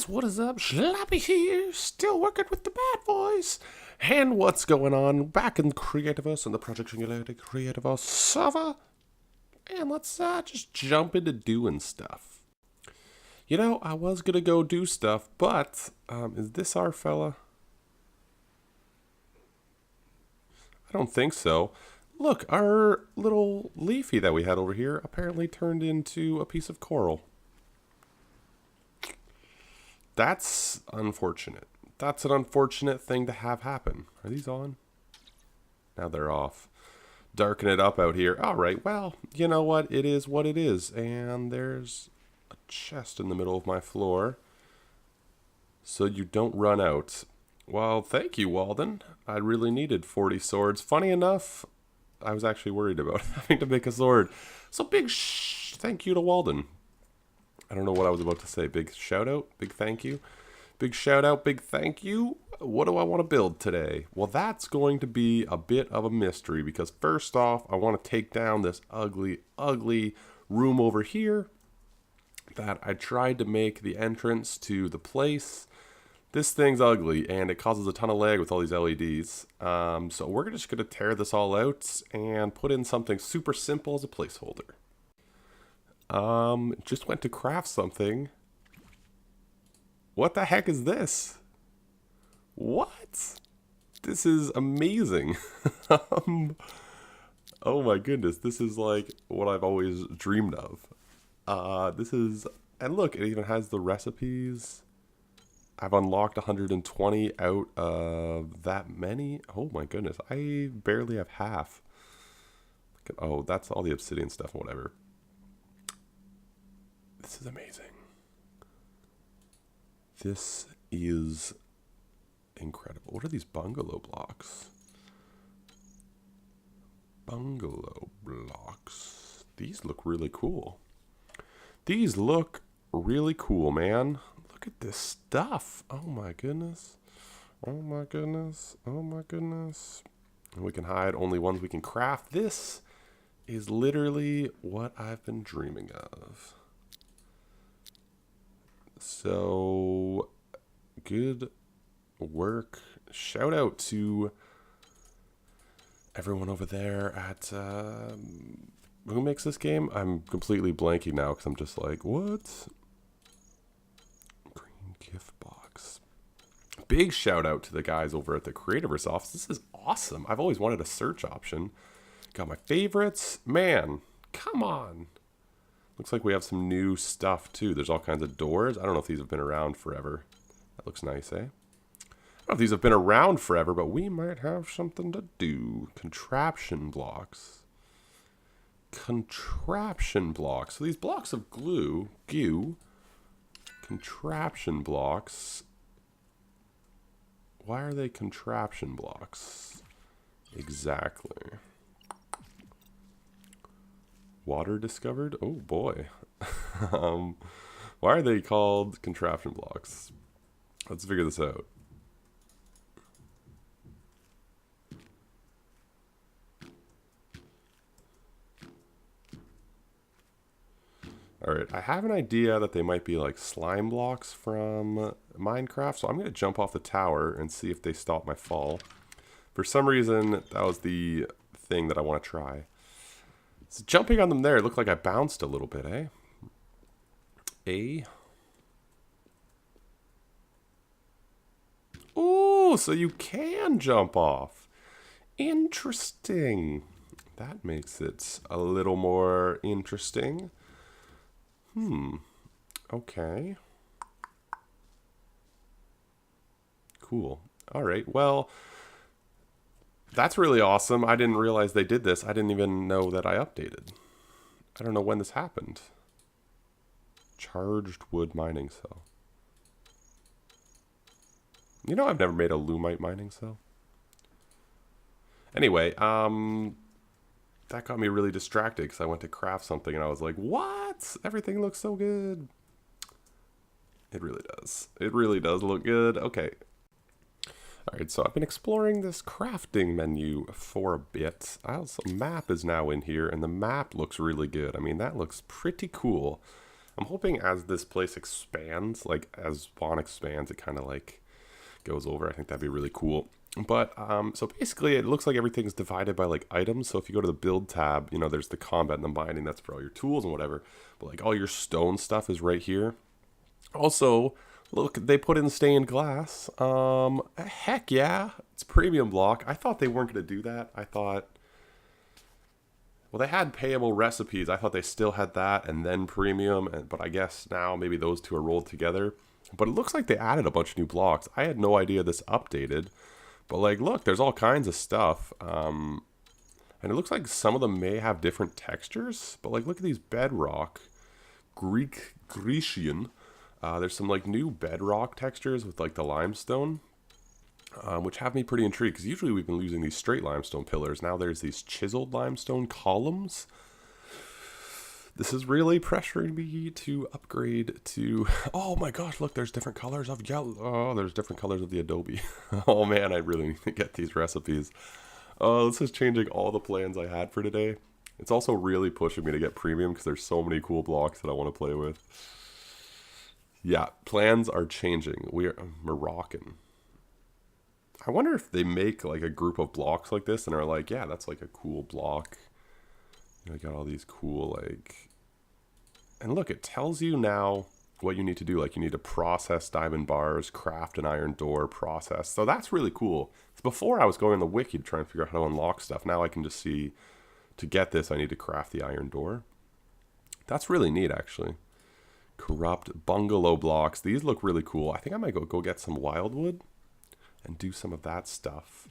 guys, what is up? Schlappy here, still working with the bad boys. And what's going on back in Creativerse on the Project Singularity Creativerse server? And let's just jump into doing stuff. You know, I was gonna go do stuff, but is this our fella? I don't think so. Look, our little leafy that we had over here apparently turned into a piece of coral. That's unfortunate. That's an unfortunate thing to have happen. Are these on? Now they're off. Darken it up out here. All right, well, you know what? It is what it is. And there's a chest in the middle of my floor. So you don't run out. Well, thank you, Walden. I really needed 40 swords. Funny enough, I was actually worried about having to make a sword. So big thank you to Walden. I don't know what I was about to say. Big shout out, big thank you. Big shout out, big thank you. What do I want to build today? Well, that's going to be a bit of a mystery because first off, I want to take down this ugly, ugly room over here that I tried to make the entrance to the place. This thing's ugly and it causes a ton of lag with all these LEDs. So we're just going to tear this all out and put in something super simple as a placeholder. Just went to craft something. What the heck is this? What? This is amazing. Oh my goodness, this is like what I've always dreamed of. And look, it even has the recipes. I've unlocked 120 out of that many. Oh my goodness, I barely have half. Oh, that's all the obsidian stuff and whatever. This is amazing. This is incredible. What are these bungalow blocks? Bungalow blocks. These look really cool. These look really cool, man. Look at this stuff. Oh my goodness. Oh my goodness. Oh my goodness. And we can hide only ones we can craft. This is literally what I've been dreaming of. So, good work. Shout out to everyone over there at, who makes this game? I'm completely blanking now because I'm just like, what? Green gift box. Big shout out to the guys over at the Creativerse office. This is awesome. I've always wanted a search option. Got my favorites. Man, come on. Looks like we have some new stuff too. There's all kinds of doors. I don't know if these have been around forever. That looks nice, eh? I don't know if these have been around forever, but we might have something to do. Contraption blocks. Contraption blocks. So these blocks of goo. Contraption blocks. Why are they contraption blocks? Exactly. Water discovered? Oh boy. Why are they called contraption blocks? Let's figure this out. Alright, I have an idea that they might be like slime blocks from Minecraft, so I'm going to jump off the tower and see if they stop my fall. For some reason, that was the thing that I want to try. So jumping on them there, it looked like I bounced a little bit, eh? Ooh, so you can jump off. Interesting. That makes it a little more interesting. Okay. Cool. All right, well, that's really awesome. I didn't realize they did this. I didn't even know that I updated. I don't know when this happened. Charged wood mining cell. You know, I've never made a Lumite mining cell. Anyway, that got me really distracted because I went to craft something and I was like, what? Everything looks so good. It really does. It really does look good. Okay. Alright, so I've been exploring this crafting menu for a bit. Also, map is now in here, and the map looks really good. I mean, that looks pretty cool. I'm hoping as this place expands, like as spawn expands, it kind of like goes over. I think that'd be really cool. But so basically it looks like everything's divided by like items. So if you go to the build tab, you know, there's the combat and the mining, that's for all your tools and whatever. But like all your stone stuff is right here. Also, look, they put in stained glass. Heck yeah, it's premium block. I thought they weren't going to do that. I thought, well, they had payable recipes. I thought they still had that and then premium, but I guess now maybe those two are rolled together. But it looks like they added a bunch of new blocks. I had no idea this updated. But like, look, there's all kinds of stuff. And it looks like some of them may have different textures. But like, look at these bedrock, Grecian. There's some like new bedrock textures with like the limestone, which have me pretty intrigued. Because usually we've been using these straight limestone pillars. Now there's these chiseled limestone columns. This is really pressuring me to upgrade to... Oh my gosh, look, there's different colors of yellow. Oh, there's different colors of the adobe. Oh man, I really need to get these recipes. Oh, this is changing all the plans I had for today. It's also really pushing me to get premium because there's so many cool blocks that I want to play with. Yeah, plans are changing. We're Moroccan. I wonder if they make like a group of blocks like this and are like, yeah, that's like a cool block. You know, got all these cool, like, and look, it tells you now what you need to do. Like, you need to process diamond bars, craft an iron door, process. So that's really cool. So before I was going on the wiki to try and figure out how to unlock stuff. Now I can just see, to get this, I need to craft the iron door. That's really neat, actually. Corrupt bungalow blocks. These look really cool. I think I might go get some wildwood and do some of that stuff.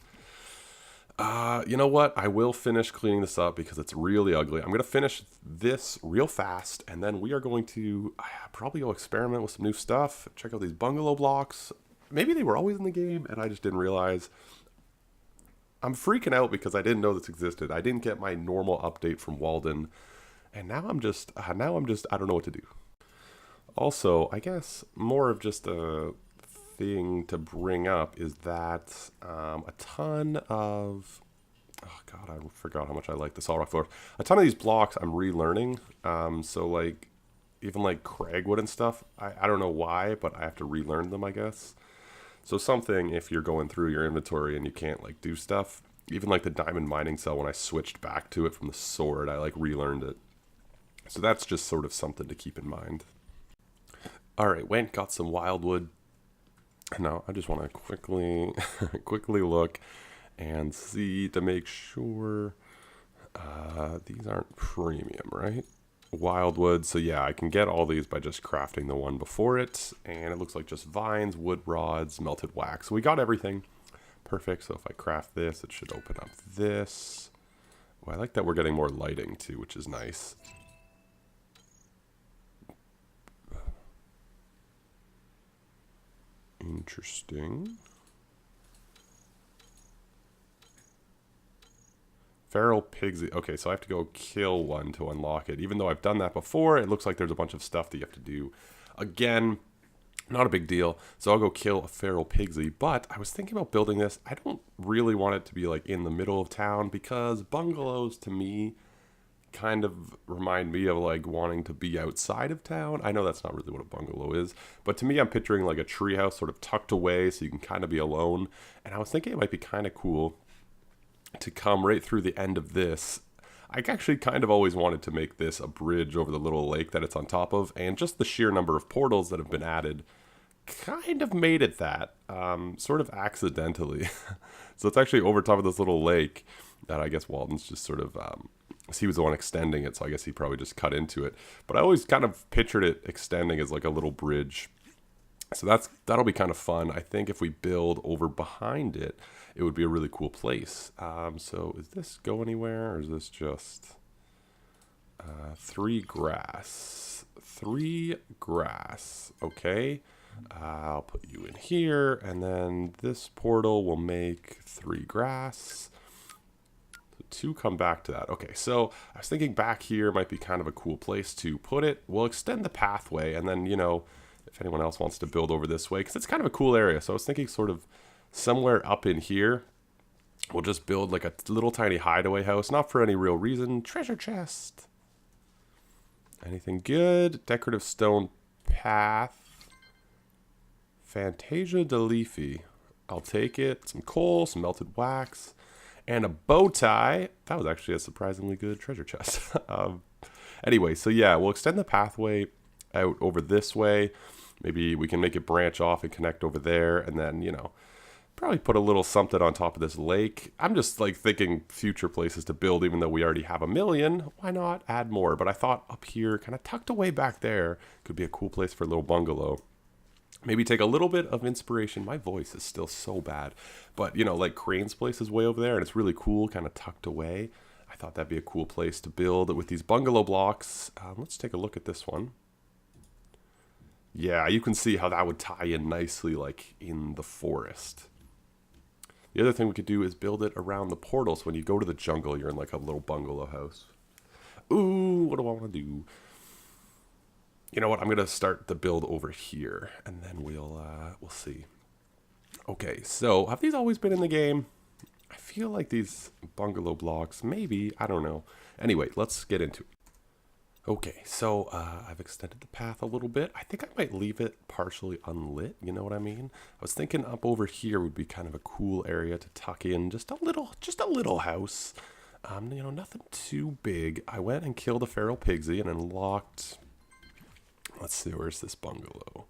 You know what? I will finish cleaning this up because it's really ugly. I'm going to finish this real fast, and then we are going to probably go experiment with some new stuff. Check out these bungalow blocks. Maybe they were always in the game, and I just didn't realize. I'm freaking out because I didn't know this existed. I didn't get my normal update from Walden, and now I'm just, I don't know what to do. Also, I guess more of just a thing to bring up is that a ton of, oh god, I forgot how much I like the solid rock floor. A ton of these blocks I'm relearning. So like even like cragwood and stuff, I don't know why, but I have to relearn them, I guess. So something, if you're going through your inventory and you can't like do stuff, even like the diamond mining cell, when I switched back to it from the sword, I like relearned it. So that's just sort of something to keep in mind. All right, went got some wildwood. Now, I just want to quickly look and see to make sure these aren't premium, right? Wildwood, so yeah, I can get all these by just crafting the one before it, and it looks like just vines, wood rods, melted wax. So we got everything. Perfect, so if I craft this, it should open up this. Oh, I like that we're getting more lighting too, which is nice. Interesting. Feral pigs. Okay, so I have to go kill one to unlock it. Even though I've done that before, it looks like there's a bunch of stuff that you have to do. Again, not a big deal. So I'll go kill a feral pigsy. But I was thinking about building this. I don't really want it to be like in the middle of town because bungalows to me kind of remind me of like wanting to be outside of town. I know that's not really what a bungalow is, but to me I'm picturing like a treehouse sort of tucked away so you can kind of be alone. And I was thinking it might be kind of cool to come right through the end of this. I actually kind of always wanted to make this a bridge over the little lake that it's on top of, and just the sheer number of portals that have been added kind of made it that, sort of accidentally. So it's actually over top of this little lake that I guess Walden's just sort of, he was the one extending it, so I guess he probably just cut into it. But I always kind of pictured it extending as like a little bridge. So that'll be kind of fun. I think if we build over behind it, it would be a really cool place. So is this go anywhere, or is this just 3 grass? 3 grass. Okay. I'll put you in here, and then this portal will make 3 grass. To come back to that. Okay, so I was thinking back here might be kind of a cool place to put it. We'll extend the pathway, and then, you know, if anyone else wants to build over this way, because it's kind of a cool area. So I was thinking sort of somewhere up in here, we'll just build like a little tiny hideaway house, not for any real reason. Treasure chest. Anything good? Decorative stone path. Fantasia de Leafy. I'll take it. Some coal, some melted wax, and a bow tie. That was actually a surprisingly good treasure chest. Anyway, so yeah, we'll extend the pathway out over this way. Maybe we can make it branch off and connect over there, and then, you know, probably put a little something on top of this lake. I'm just like thinking future places to build, even though we already have 1,000,000. Why not add more? But I thought up here, kind of tucked away back there, could be a cool place for a little bungalow. Maybe take a little bit of inspiration. My voice is still so bad. But, you know, like Crane's place is way over there, and it's really cool, kind of tucked away. I thought that'd be a cool place to build with these bungalow blocks. Let's take a look at this one. Yeah, you can see how that would tie in nicely, like, in the forest. The other thing we could do is build it around the portal, so when you go to the jungle, you're in, like, a little bungalow house. Ooh, what do I want to do? You know what? I'm gonna start the build over here, and then we'll see. Okay, so have these always been in the game? I feel like these bungalow blocks, maybe, I don't know. Anyway, let's get into it. Okay, so I've extended the path a little bit. I think I might leave it partially unlit, you know what I mean? I was thinking up over here would be kind of a cool area to tuck in, just a little house. You know, nothing too big. I went and killed a feral pigsy and unlocked. Let's see, where's this bungalow?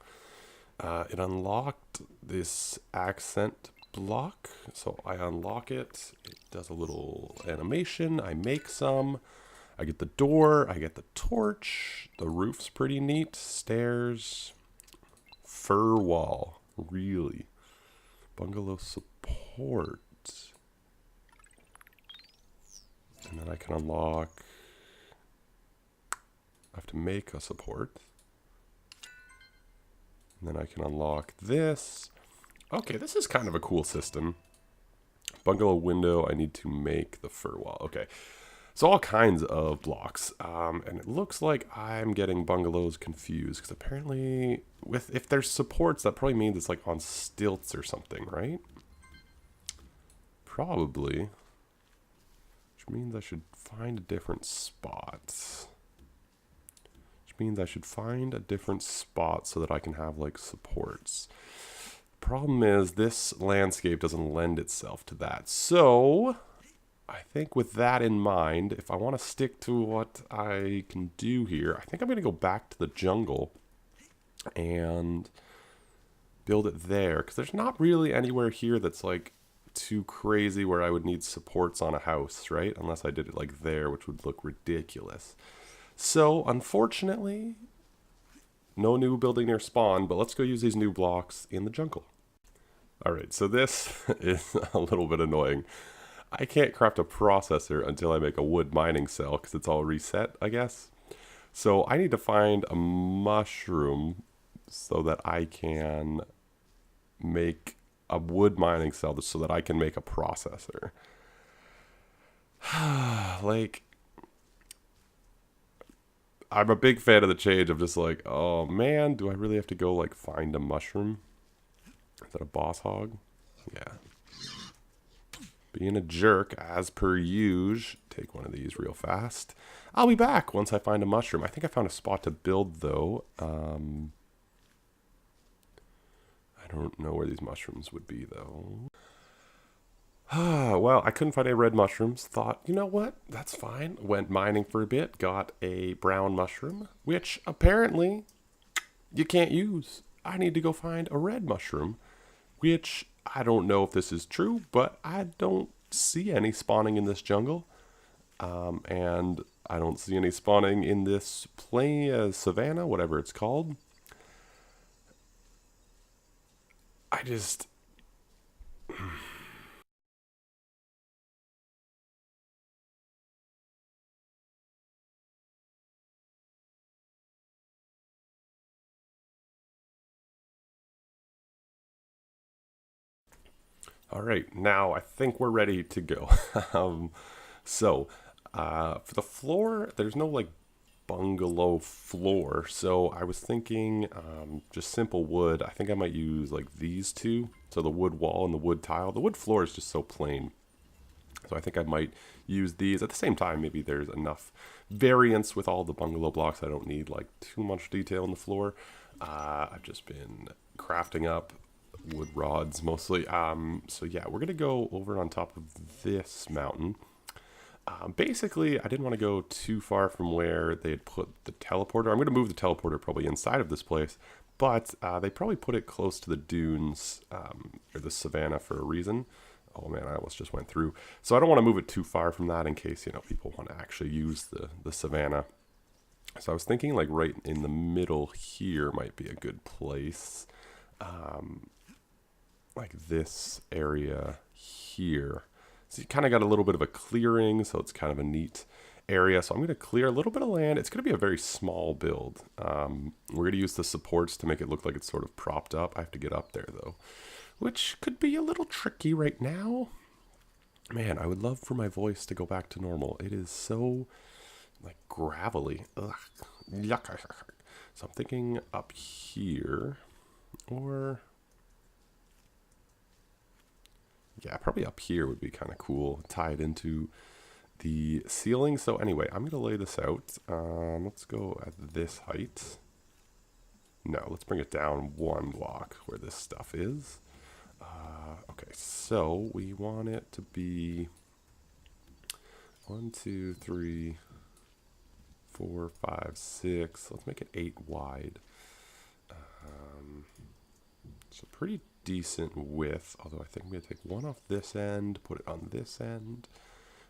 It unlocked this accent block. So I unlock it. It does a little animation. I make some. I get the door. I get the torch. The roof's pretty neat. Stairs. Fur wall. Really. Bungalow support. And then I can unlock. I have to make a support. And then I can unlock this. Okay, this is kind of a cool system. Bungalow window, I need to make the fur wall. Okay, so all kinds of blocks. And it looks like I'm getting bungalows confused, because apparently, if there's supports, that probably means it's like on stilts or something, right? Probably. Which means I should find a different spot. Means I should find a different spot so that I can have like supports. Problem is this landscape doesn't lend itself to that. So I think with that in mind, if I want to stick to what I can do here, I think I'm going to go back to the jungle and build it there, because there's not really anywhere here that's like too crazy where I would need supports on a house, right? Unless I did it like there, which would look ridiculous. So, unfortunately, no new building near spawn, but let's go use these new blocks in the jungle. Alright, so this is a little bit annoying. I can't craft a processor until I make a wood mining cell, because it's all reset, I guess. So I need to find a mushroom so that I can make a wood mining cell so that I can make a processor. Like, I'm a big fan of the change of just like, oh man, do I really have to go like find a mushroom? Is that a boss hog? Yeah. Being a jerk as per usual. Take one of these real fast. I'll be back once I find a mushroom. I think I found a spot to build though. I don't know where these mushrooms would be though. Well, I couldn't find any red mushrooms. Thought, you know what? That's fine. Went mining for a bit. Got a brown mushroom, which apparently you can't use. I need to go find a red mushroom, which I don't know if this is true, but I don't see any spawning in this jungle. And I don't see any spawning in this savanna, whatever it's called. I just... All right, now I think we're ready to go. For the floor, there's no like bungalow floor, so I was thinking just simple wood. I think I might use like these two, so the wood wall and the wood tile. The wood floor is just so plain, So I think I might use these. At the same time, maybe there's enough variance with all the bungalow blocks. I don't need like too much detail in the floor. I've just been crafting up wood rods mostly. So yeah, we're gonna go over on top of this mountain. Basically, I didn't want to go too far from where they had put the teleporter. I'm going to move the teleporter probably inside of this place, but they probably put it close to the dunes or the savannah for a reason. Oh man, I almost just went through. So I don't want to move it too far from that in case, you know, people want to actually use the savannah. So I was thinking like right in the middle here might be a good place. Like this area here. So you kind of got a little bit of a clearing, so it's kind of a neat area. So I'm going to clear a little bit of land. It's going to be a very small build. We're going to use the supports to make it look like it's sort of propped up. I have to get up there though, which could be a little tricky right now. Man, I would love for my voice to go back to normal. It is so like gravelly. Ugh. Yuck. So I'm thinking up here or... yeah, probably up here would be kind of cool, tied into the ceiling. So anyway, I'm going to lay this out. Let's go at this height. No, let's bring it down one block where this stuff is. Okay, so we want it to be 1, 2, 3, 4, 5, 6. Let's make it 8 wide. So pretty decent width, although I think I'm going to take one off this end, put it on this end,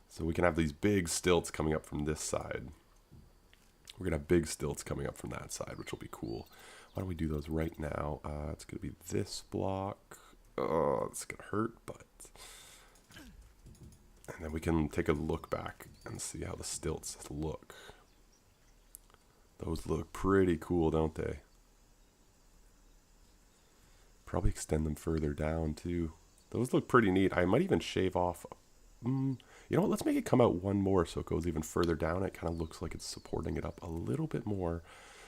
so we can have these big stilts coming up from this side. We're going to have big stilts coming up from that side, which will be cool. Why don't we do those right now? It's going to be this block. Oh, it's going to hurt, but... and then we can take a look back and see how the stilts look. Those look pretty cool, don't they? Probably extend them further down too. Those look pretty neat. I might even shave off. You know what? Let's make it come out one more so it goes even further down. It kind of looks like it's supporting it up a little bit more.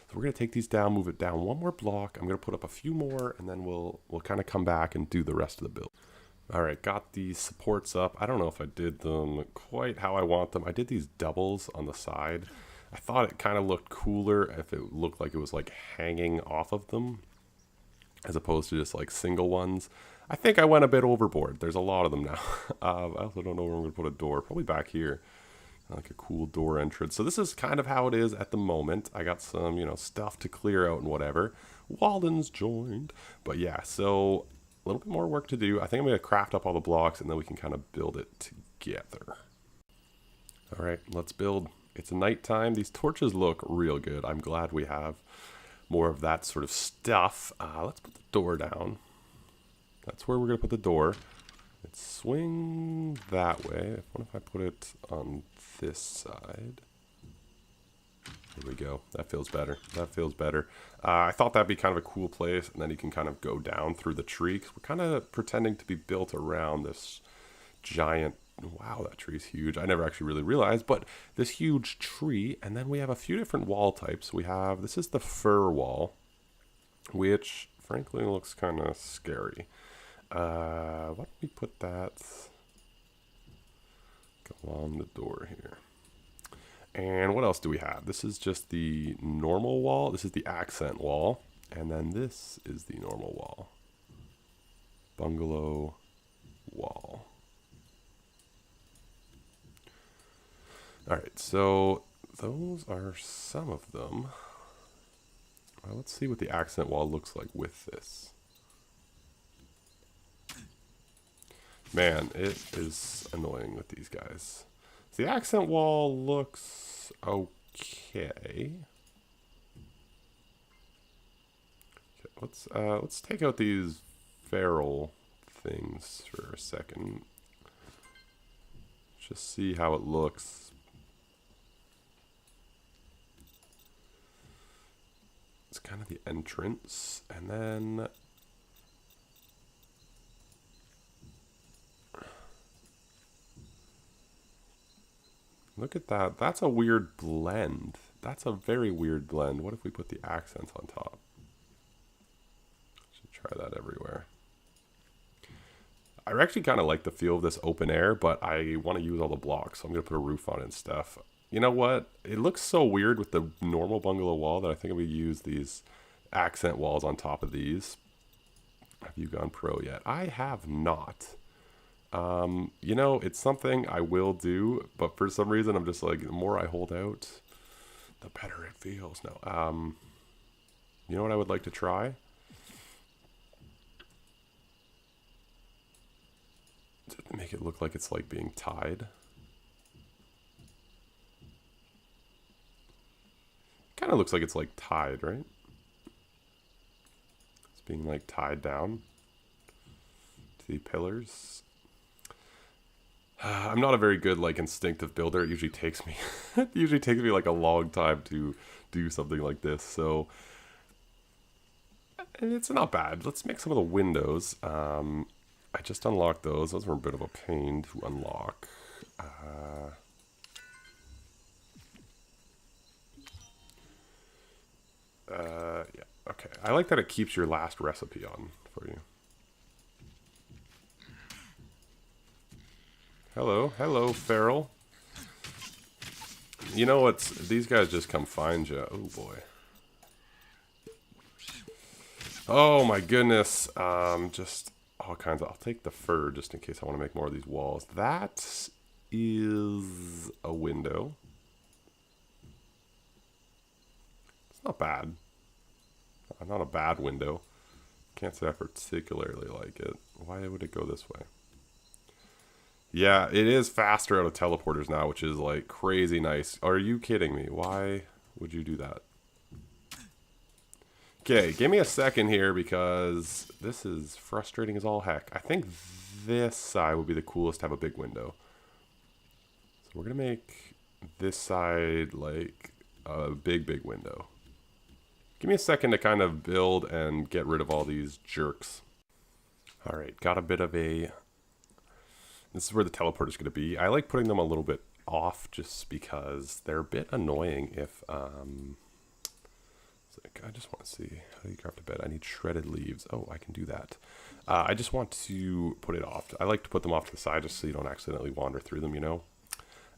So we're going to take these down, move it down one more block. I'm going to put up a few more and then we'll kind of come back and do the rest of the build. All right, got these supports up. I don't know if I did them quite how I want them. I did these doubles on the side. I thought it kind of looked cooler if it looked like it was like hanging off of them, as opposed to just like single ones. I think I went a bit overboard. There's a lot of them now. I also don't know where I'm going to put a door. Probably back here. Like a cool door entrance. So this is kind of how it is at the moment. I got some, you know, stuff to clear out and whatever. Walden's joined. But yeah, so a little bit more work to do. I think I'm going to craft up all the blocks and then we can kind of build it together. All right, let's build. It's nighttime. These torches look real good. I'm glad we have more of that sort of stuff. Let's put the door down. That's where we're going to put the door. Let's swing that way. What if I put it on this side? Here we go. That feels better. That feels better. I thought that'd be kind of a cool place, and then you can kind of go down through the tree. 'Cause we're kind of pretending to be built around this giant... wow, that tree's huge. I never actually really realized, but this huge tree, and then we have a few different wall types. We have, this is the fir wall, which frankly looks kind of scary. Why don't we put that along the door here? And what else do we have? This is just the normal wall. This is the accent wall. And then this is the normal wall. Bungalow wall. All right, so those are some of them. Well, let's see what the accent wall looks like with this. Man, it is annoying with these guys. The accent wall looks okay. Let's take out these feral things for a second. Just see how it looks. It's kind of the entrance, and then look at that. That's a weird blend. That's a very weird blend. What if we put the accents on top? Should try that everywhere. I actually kind of like the feel of this open air, but I want to use all the blocks, so I'm going to put a roof on it and stuff. You know what? It looks so weird with the normal bungalow wall that I think I'm going to use these accent walls on top of these. Have you gone pro yet? I have not. You know, it's something I will do, but for some reason I'm just like, the more I hold out, the better it feels. No. You know what I would like to try? Make it look like it's like being tied. Kind of looks like it's like tied, right? It's being like tied down to the pillars. I'm not a very good like instinctive builder. It usually takes me like a long time to do something like this. So it's not bad. Let's make some of the windows. I just unlocked those. Those were a bit of a pain to unlock. Yeah, okay. I like that it keeps your last recipe on for you. Hello, Feral. You know what's... These guys just come find you. Oh, boy. Oh, my goodness. Just... all kinds of... I'll take the fur just in case I want to make more of these walls. That is a window. It's not bad. Not a bad window. Can't say I particularly like it. Why would it go this way? Yeah, it is faster out of teleporters now, which is like crazy nice. Are you kidding me? Why would you do that? Okay, give me a second here because this is frustrating as all heck. I think this side would be the coolest to have a big window. So we're going to make this side like a big window. Give me a second to kind of build and get rid of all these jerks. All right, got a bit of a... This is where the teleporter is going to be. I like putting them a little bit off just because they're a bit annoying if... I just want to see how do you craft a bed. I need shredded leaves. Oh, I can do that. I just want to put it off. I like to put them off to the side just so you don't accidentally wander through them, you know.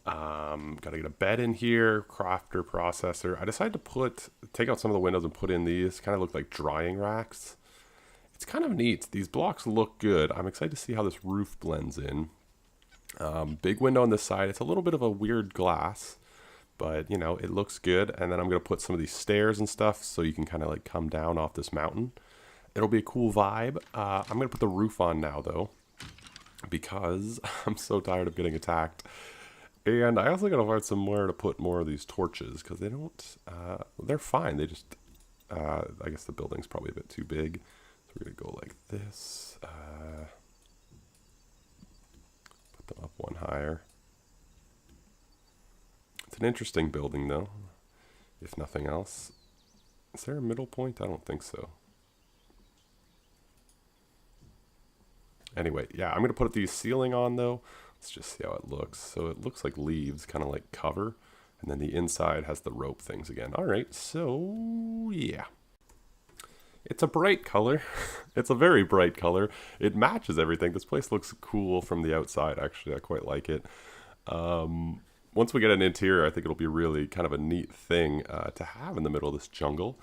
Got to get a bed in here, crafter, processor. I decided to take out some of the windows and put in these. Kind of look like drying racks. It's kind of neat. These blocks look good. I'm excited to see how this roof blends in. Big window on this side. It's a little bit of a weird glass, but you know, it looks good. And then I'm going to put some of these stairs and stuff so you can kind of like come down off this mountain. It'll be a cool vibe. I'm going to put the roof on now though, because I'm so tired of getting attacked. And I also got to find somewhere to put more of these torches because they don't, they're fine. They just, I guess the building's probably a bit too big. So we're going to go like this. Put them up one higher. It's an interesting building though, if nothing else. Is there a middle point? I don't think so. Anyway, yeah, I'm going to put the ceiling on though. Let's just see how it looks. So it looks like leaves, kind of like cover. And then the inside has the rope things again. All right, so yeah. It's a bright color. It's a very bright color. It matches everything. This place looks cool from the outside, actually. I quite like it. Once we get an interior, I think it'll be really kind of a neat thing to have in the middle of this jungle.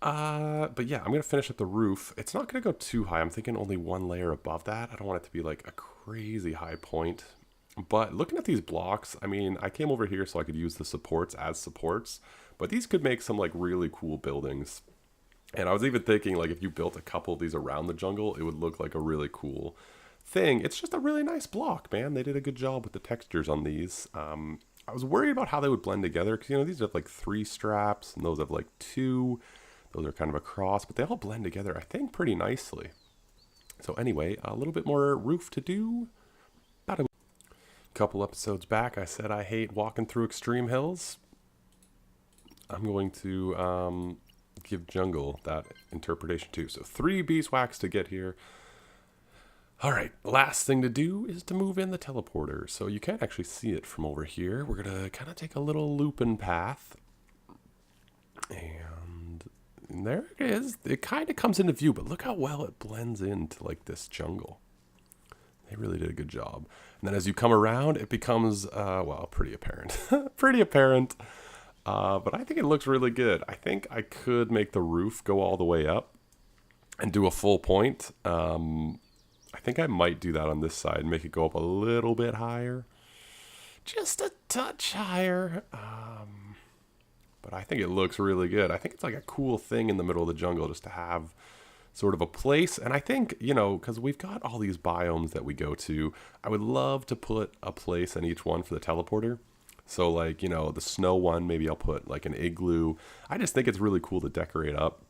But yeah, I'm going to finish at the roof. It's not going to go too high. I'm thinking only one layer above that. I don't want it to be like a crazy high point. But looking at these blocks, I mean, I came over here so I could use the supports as supports. But these could make some like really cool buildings. And I was even thinking like if you built a couple of these around the jungle, it would look like a really cool thing. It's just a really nice block, man. They did a good job with the textures on these. I was worried about how they would blend together because, you know, these have like 3 straps and those have like 2. Those are kind of a cross, but they all blend together, I think, pretty nicely. So anyway, a little bit more roof to do. About a couple episodes back, I said I hate walking through extreme hills. I'm going to give jungle that interpretation too. So 3 beeswax to get here. All right, last thing to do is to move in the teleporter. So you can't actually see it from over here. We're going to kind of take a little looping path. And there it is. It kind of comes into view, but look how well it blends into like this jungle. They really did a good job. And then as you come around, it becomes, well, pretty apparent. Pretty apparent. But I think it looks really good. I think I could make the roof go all the way up and do a full point. I think I might do that on this side, make it go up a little bit higher. Just a touch higher. But I think it looks really good. I think it's like a cool thing in the middle of the jungle just to have sort of a place. And I think, you know, because we've got all these biomes that we go to, I would love to put a place in each one for the teleporter. So like, you know, the snow one, maybe I'll put like an igloo. I just think it's really cool to decorate up.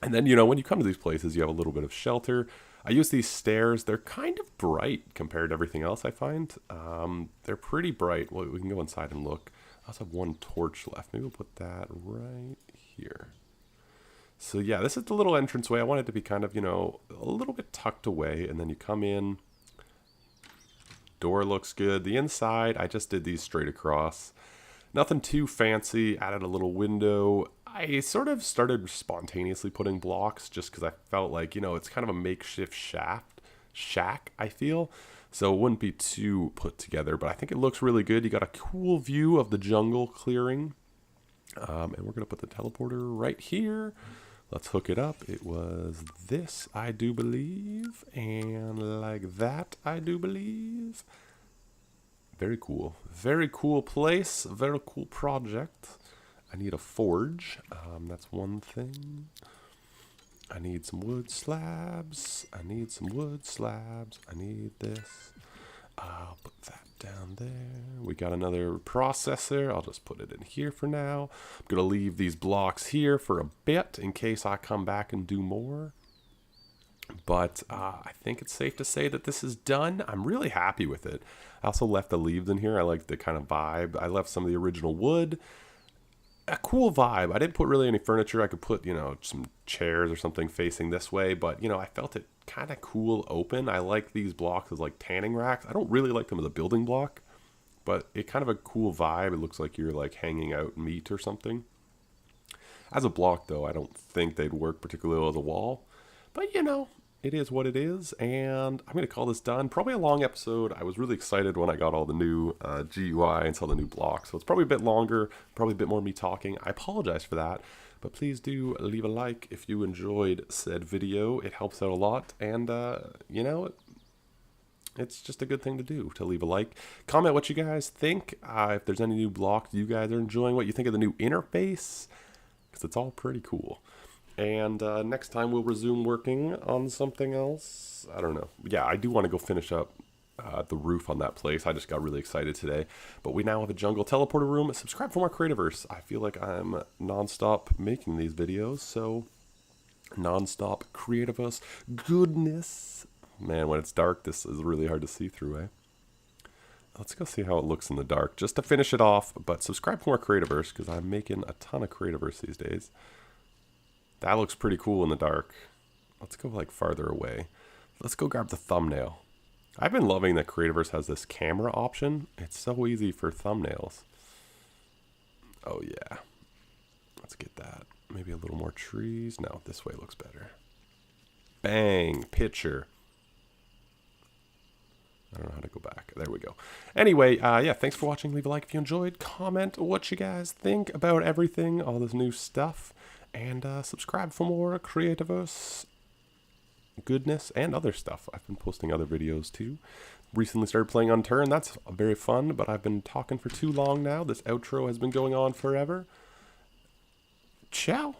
And then, you know, when you come to these places, you have a little bit of shelter. I use these stairs. They're kind of bright compared to everything else I find. They're pretty bright. Well, we can go inside and look. I also have one torch left. Maybe we'll put that right here. So yeah, this is the little entranceway. I want it to be kind of, you know, a little bit tucked away. And then you come in. Door looks good. The inside, I just did these straight across. Nothing too fancy. Added a little window. I sort of started spontaneously putting blocks just because I felt like, you know, it's kind of a makeshift shack, I feel. So it wouldn't be too put together, but I think it looks really good. You got a cool view of the jungle clearing. And we're going to put the teleporter right here. Let's hook it up. It was this, I do believe. And like that, I do believe. Very cool. Very cool place. Very cool project. I need a forge. That's one thing. I need some wood slabs. I need some wood slabs. I need this. I'll put that down there. We got another processor. I'll just put it in here for now. I'm going to leave these blocks here for a bit in case I come back and do more. But I think it's safe to say that this is done. I'm really happy with it. I also left the leaves in here. I like the kind of vibe. I left some of the original wood. A cool vibe. I didn't put really any furniture. I could put, you know, some chairs or something facing this way, but, you know, I felt it kind of cool open. I like these blocks as like tanning racks. I don't really like them as a building block, but it kind of a cool vibe. It looks like you're like hanging out meat or something. As a block, though, I don't think they'd work particularly well as a wall, but, you know, it is what it is, and I'm going to call this done. Probably a long episode. I was really excited when I got all the new GUI and saw the new blocks, so it's probably a bit longer, probably a bit more me talking. I apologize for that, but please do leave a like if you enjoyed said video. It helps out a lot, and, you know, it's just a good thing to do, to leave a like. Comment what you guys think, if there's any new blocks you guys are enjoying, what you think of the new interface, because it's all pretty cool. And next time we'll resume working on something else. I don't know. Yeah, I do want to go finish up the roof on that place. I just got really excited today. But we now have a jungle teleporter room. Subscribe for more Creativerse. I feel like I'm nonstop making these videos. So, nonstop Creativerse goodness. Man, when it's dark, this is really hard to see through, eh? Let's go see how it looks in the dark. Just to finish it off. But subscribe for more Creativerse because I'm making a ton of Creativerse these days. That looks pretty cool in the dark. Let's go like farther away. Let's go grab the thumbnail. I've been loving that Creativerse has this camera option. It's so easy for thumbnails. Oh yeah. Let's get that. Maybe a little more trees. No, this way looks better. Bang, picture. I don't know how to go back. There we go. Anyway, yeah, thanks for watching. Leave a like if you enjoyed. Comment what you guys think about everything, all this new stuff. And subscribe for more Creativerse goodness and other stuff. I've been posting other videos too. Recently started playing Unturned. That's very fun, but I've been talking for too long now. This outro has been going on forever. Ciao.